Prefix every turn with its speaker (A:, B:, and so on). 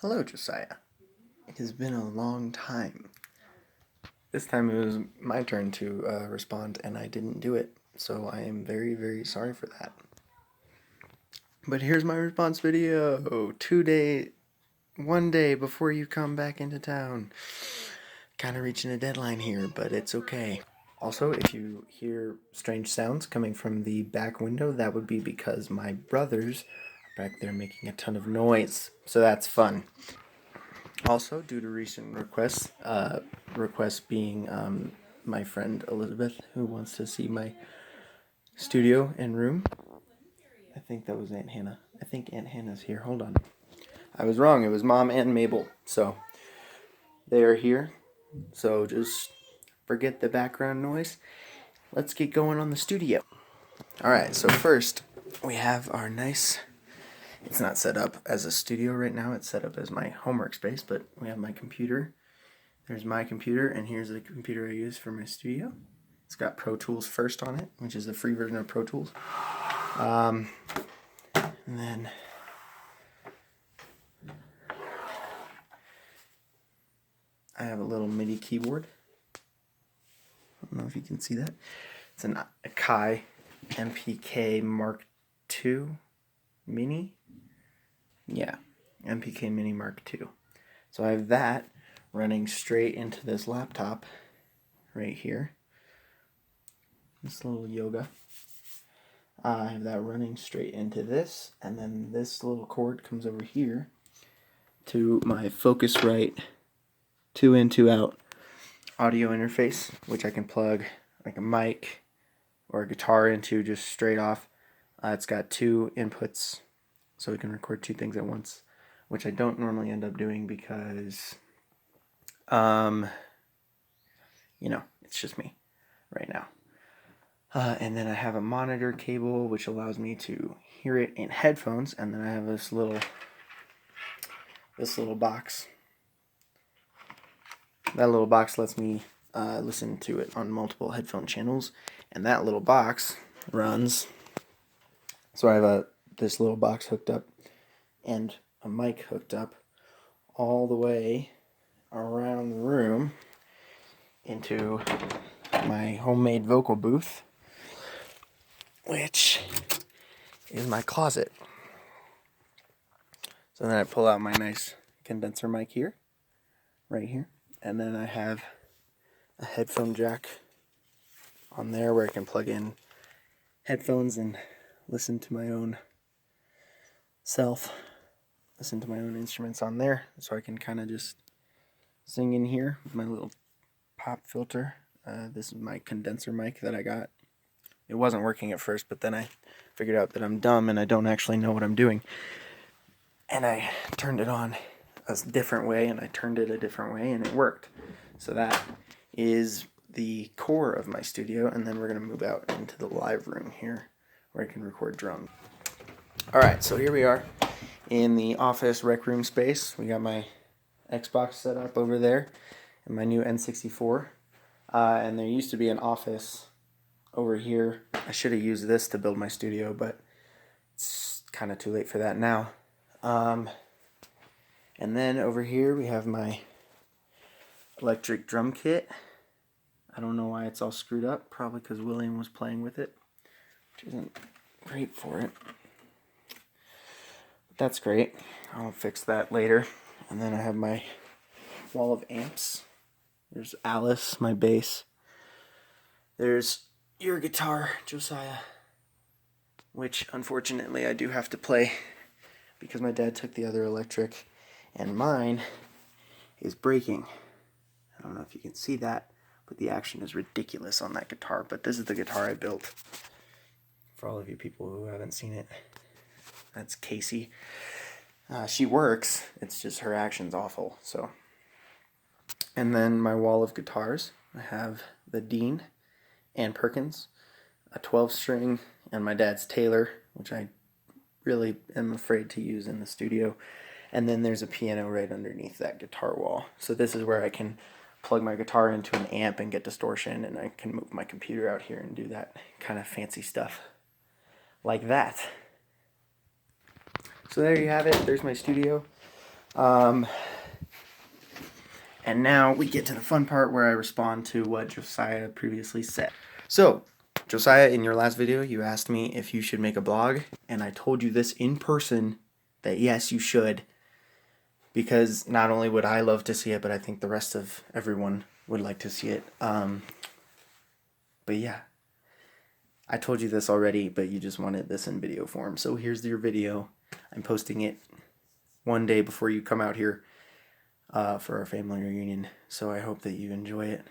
A: Hello, Josiah. It has been a long time. This time it was my turn to respond, and I didn't do it, so I am very, very sorry for that. But here's my response video. 1 day before you come back into town. Kind of reaching a deadline here, but it's okay. Also, if you hear strange sounds coming from the back window, that would be because my brothers are back there making a ton of noise, so that's fun. Also, due to recent requests being my friend Elizabeth, who wants to see my studio and room. I think that was Aunt Hannah. I think Aunt Hannah's here. Hold on. I was wrong. It was Mom and Mabel. So, they are here. So, just forget the background noise. Let's get going on the studio. Alright, so first, we have our nice... It's not set up as a studio right now. It's set up as my homework space, but we have my computer. There's my computer, and here's the computer I use for my studio. It's got Pro Tools First on it, which is the free version of Pro Tools. And then I have a little MIDI keyboard. I don't know if you can see that. It's an Akai MPK Mark II Mini. Yeah, MPK Mini Mark II. So I have that running straight into this laptop right here. This little Yoga. I have that running straight into this, and then this little cord comes over here to my Focusrite 2-in 2-out audio interface, which I can plug like a mic or a guitar into just straight off. It's got 2 inputs, so we can record 2 things at once, which I don't normally end up doing because, it's just me right now. And then I have a monitor cable, which allows me to hear it in headphones, and then I have this little box. That little box lets me listen to it on multiple headphone channels, and that little box runs. So I have this little box hooked up and a mic hooked up all the way around the room into my homemade vocal booth, which is my closet. So then I pull out my nice condenser mic here, right here, and then I have a headphone jack on there where I can plug in headphones and listen to my own self, listen to my own instruments on there, so I can kind of just sing in here with my little pop filter. This is my condenser mic that I got. It wasn't working at first, but then I figured out that I'm dumb and I don't actually know what I'm doing. And I turned it on a different way, and I turned it a different way, and it worked. So that is the core of my studio, and then we're going to move out into the live room here, where I can record drums. Alright, so here we are in the office rec room space. We got my Xbox set up over there, and my new N64. And there used to be an office over here. I should have used this to build my studio, but it's kind of too late for that now. And then over here we have my electric drum kit. I don't know why it's all screwed up. Probably because William was playing with it, which isn't great for it. But that's great. I'll fix that later. And then I have my wall of amps. There's Alice, my bass. There's your guitar, Josiah, which unfortunately I do have to play because my dad took the other electric, and mine is breaking. I don't know if you can see that, but the action is ridiculous on that guitar. But this is the guitar I built. For all of you people who haven't seen it, that's Casey. She works, it's just her action's awful. So, and then my wall of guitars, I have the Dean and Perkins, a 12-string, and my dad's Taylor, which I really am afraid to use in the studio. And then there's a piano right underneath that guitar wall. So this is where I can plug my guitar into an amp and get distortion, and I can move my computer out here and do that kind of fancy stuff like that. So there you have it. There's my studio. And now we get to the fun part where I respond to what Josiah previously said. So, Josiah, in your last video, you asked me if you should make a blog, and I told you this in person that yes, you should, because not only would I love to see it, but I think the rest of everyone would like to see it. But yeah, I told you this already, but you just wanted this in video form. So here's your video. I'm posting it one day before you come out here for our family reunion. So I hope that you enjoy it.